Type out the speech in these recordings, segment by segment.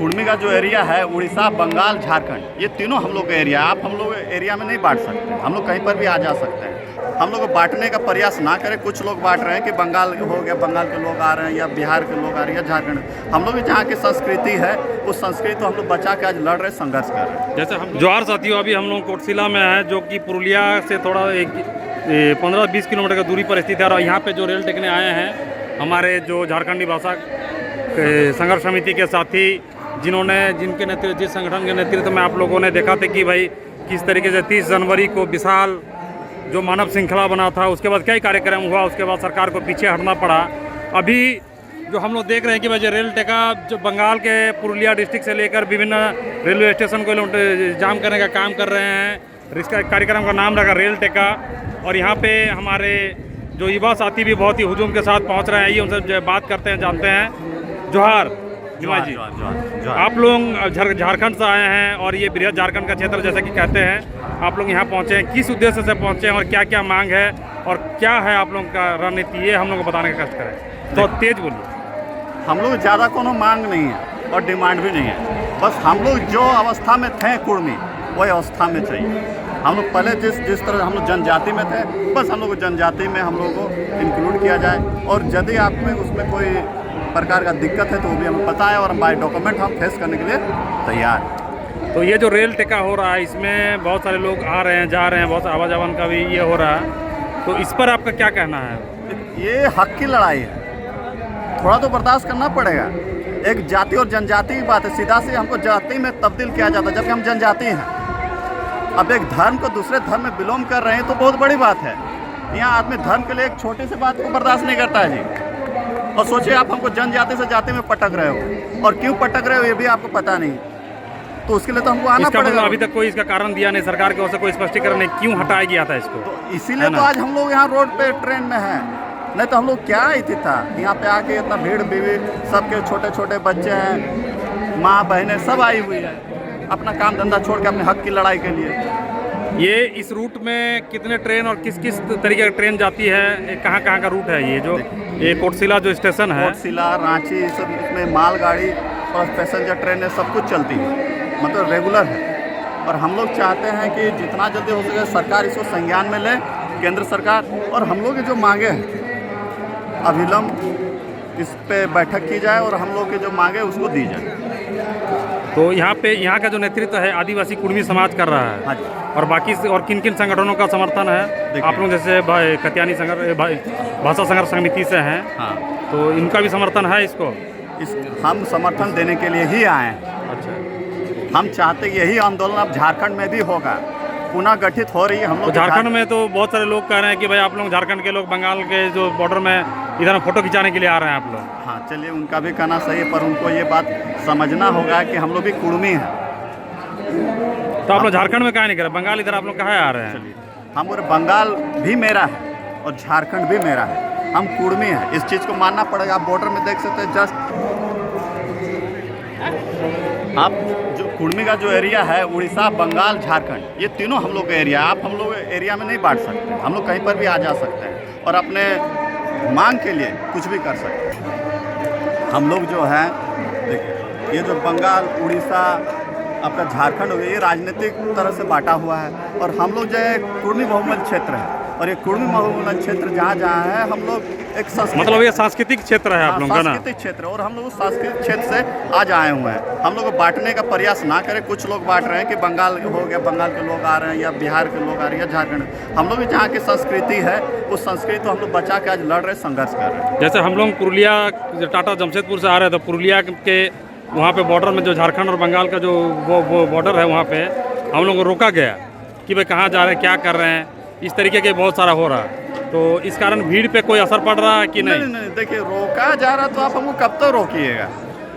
कुर्मी का जो एरिया है, उड़ीसा, बंगाल, झारखंड, ये तीनों हम लोग का एरिया है। आप हम लोग एरिया में नहीं बांट सकते, हम लोग कहीं पर भी आ जा सकते हैं। हम लोग को बांटने का प्रयास ना करें। कुछ लोग बांट रहे हैं कि बंगाल हो गया, बंगाल के लोग आ रहे हैं, या बिहार के लोग आ रहे हैं, या झारखंड। हम लोग जहाँ की संस्कृति है, उस संस्कृति को हम लोग बचा के आज लड़ रहे, संघर्ष कर रहे हैं। जैसे हम जोहार साथियों, अभी हम लोग कोटशिला में हैं, जो कि पुरुलिया से थोड़ा 15-20 किलोमीटर की दूरी पर स्थित है। और यहाँ पे जो रेल टेकने आए हैं हमारे जो झारखंडी भाषा संघर्ष समिति के साथी, जिनके नेतृत्व, जिस संगठन के नेतृत्व में आप लोगों ने देखा था कि भाई किस तरीके से 30 जनवरी को विशाल जो मानव श्रृंखला बना था, उसके बाद कई कार्यक्रम हुआ, उसके बाद सरकार को पीछे हटना पड़ा। अभी जो हम लोग देख रहे हैं कि भाई जो रेल टेका जो बंगाल के पुरुलिया डिस्ट्रिक्ट से लेकर विभिन्न रेलवे स्टेशन को जाम करने का काम कर रहे हैं। इसका कार्यक्रम का नाम रखा रेल टेका। और यहाँ पे हमारे जो युवा साथी भी बहुत ही हुजूम के साथ पहुँच रहे हैं। ये उनसे बात करते हैं, जानते हैं। जोहार निमा जी, आप लोग झारखंड से आए हैं और ये बृहद झारखंड का क्षेत्र जैसा कि कहते हैं, आप लोग यहाँ पहुँचे हैं, किस उद्देश्य से पहुँचे हैं और क्या क्या मांग है और क्या है आप लोगों का रणनीति, ये हम लोग को बताने का कष्ट करें। तो तेज बोलिए। हम लोग ज़्यादा कोनो मांग नहीं है और डिमांड भी नहीं है। बस हम लोग जो अवस्था में थे कुर्मी, वही अवस्था में चाहिए। हम लोग पहले जिस तरह हम लोग जनजाति में थे, बस हम लोग जनजाति में हम लोगों को इंक्लूड किया जाए। और यदि आप में उसमें कोई प्रकार का दिक्कत है तो वो भी हमें पता है, और बाय डॉक्यूमेंट हम फेस करने के लिए तैयार हैं। तो ये जो रेल टेका हो रहा है, इसमें बहुत सारे लोग आ रहे हैं, जा रहे हैं, बहुत आवाजावन का भी ये हो रहा है, तो इस पर आपका क्या कहना है? ये हक की लड़ाई है, थोड़ा तो बर्दाश्त करना पड़ेगा। एक जाति और जनजाति की बात है, सीधा से हमको जाति में तब्दील किया जाता है, जबकि हम जनजाति हैं। अब एक धर्म को दूसरे धर्म में बिलोंग कर रहे हैं तो बहुत बड़ी बात है। यहाँ आदमी धर्म के लिए एक छोटी सी बात को बर्दाश्त नहीं करता है जी। और सोचिए आप हमको जनजाति से जाति में पटक रहे हो, और क्यों पटक रहे हो ये भी आपको पता नहीं, तो उसके लिए तो हमको आना पड़ेगा। मतलब अभी तक कोई इसका कारण दिया नहीं, सरकार की ओर से कोई स्पष्टीकरण नहीं, क्यों हटाया गया था इसको? तो इसीलिए तो आज हम लोग यहाँ रोड पे ट्रेन में हैं। नहीं तो हम लोग क्या आई थी था यहाँ पे आके, इतना भीड़ बीवी, सबके छोटे छोटे बच्चे हैं, माँ बहनें सब आई हुई है अपना काम धंधा छोड़ के अपने हक की लड़ाई के लिए। ये इस रूट में कितने ट्रेन और किस किस तरीके की ट्रेन जाती है, कहाँ कहाँ का रूट है ये? जो ये कोटशिला जो स्टेशन है, कोटशिला, रांची, सब इसमें मालगाड़ी और पैसेंजर ट्रेनें सब कुछ चलती है, मतलब रेगुलर है। और हम लोग चाहते हैं कि जितना जल्दी हो सके सरकार इसको संज्ञान में ले, केंद्र सरकार, और हम लोग की जो मांगे हैं अविलंब इस पे बैठक की जाए और हम लोग के जो मांगे उसको दी जाए। तो यहाँ का जो नेतृत्व है आदिवासी कुर्मी समाज कर रहा है। हाँ जी। और बाकी और किन किन संगठनों का समर्थन है? आप लोग जैसे कत्यानी भाषा संघर्ष समिति से हैं। हाँ, तो इनका भी समर्थन है इसको? हम समर्थन देने के लिए ही आए हैं। अच्छा, हम चाहते यही आंदोलन अब झारखंड में भी होगा, पुनः गठित हो रही है। हम लोग तो झारखंड में तो बहुत सारे लोग कह रहे हैं कि भाई आप लोग झारखंड के लोग बंगाल के जो बॉर्डर में इधर फोटो खिंचाने के लिए आ रहे हैं आप लोग। हाँ, चलिए उनका भी कहना सही है, पर उनको ये बात समझना होगा कि हम लोग भी कुर्मी हैं। तो आप लोग झारखंड में कहाँ नहीं कर रहे, बंगाल इधर आप लोग कहाँ आ रहे हैं? चलिए, हम बंगाल भी मेरा है और झारखंड भी मेरा है, हम कुर्मी हैं, इस चीज़ को मानना पड़ेगा। आप बॉर्डर में देख सकते हैं, जस्ट आप जो कुर्मी का जो एरिया है, उड़ीसा, बंगाल, झारखंड, ये तीनों हम लोग का एरिया है। आप हम लोग एरिया में नहीं बांट सकते, हम लोग कहीं पर भी आ जा सकते हैं और अपने मांग के लिए कुछ भी कर सकते हैं। हम लोग जो है, देखिए, ये जो बंगाल, उड़ीसा, आपका झारखंड हो गया, ये राजनीतिक तरह से बांटा हुआ है। और हम लोग जो है कुर्मी बहुमूल्य क्षेत्र है, और ये कुर्मी बहुमूल्य क्षेत्र जहाँ जहाँ है, हम लोग एक मतलब ये सांस्कृतिक क्षेत्र है आप लोगों का ना? सांस्कृतिक क्षेत्र, और हम लोग उस सांस्कृतिक क्षेत्र से आज आए हुए हैं। हम लोग को बांटने का प्रयास ना करें। कुछ लोग बांट रहे हैं कि बंगाल हो गया, बंगाल के लोग आ रहे हैं, या बिहार के लोग आ रहे हैं, या झारखंड। हम लोग जहाँ की संस्कृति है, उस संस्कृति को हम लोग बचा के आज लड़ रहे, संघर्ष कर रहे हैं। जैसे हम लोग पुरुलिया टाटा जमशेदपुर से आ रहे थे, पुरुलिया के वहाँ पे बॉर्डर में जो झारखंड और बंगाल का जो वो बॉर्डर है, वहाँ पे हम लोग को रोका गया कि भाई कहाँ जा रहे हैं, क्या कर रहे हैं, इस तरीके के बहुत सारा हो रहा है। तो इस कारण भीड़ पे कोई असर पड़ रहा है कि नहीं? नहीं, देखिए, रोका जा रहा तो आप हमको कब तक रोकिएगा?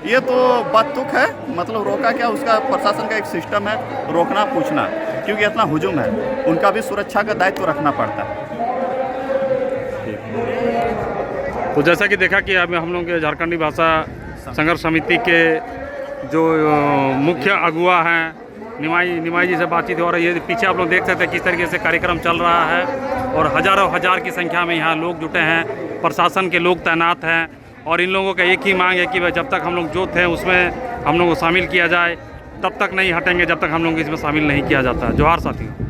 ये तो बदतुक है, मतलब रोका क्या, उसका प्रशासन का एक सिस्टम है, रोकना पूछना, क्योंकि इतना हुजूम है, उनका भी सुरक्षा का दायित्व रखना पड़ता है। तो जैसा कि देखा कि अब हम लोग के झारखंडी भाषा संघर्ष समिति के जो मुख्य अगुआ हैं, निमाई जी से बातचीत हो रही है। पीछे आप लोग देख सकते हैं किस तरीके से कार्यक्रम चल रहा है, और हज़ारों हजार की संख्या में यहाँ लोग जुटे हैं, प्रशासन के लोग तैनात हैं, और इन लोगों का एक ही मांग है कि भाई जब तक हम लोग जो थे उसमें हम लोग को शामिल किया जाए, तब तक नहीं हटेंगे जब तक हम लोग इसमें शामिल नहीं किया जाता है। जोहार साथियों।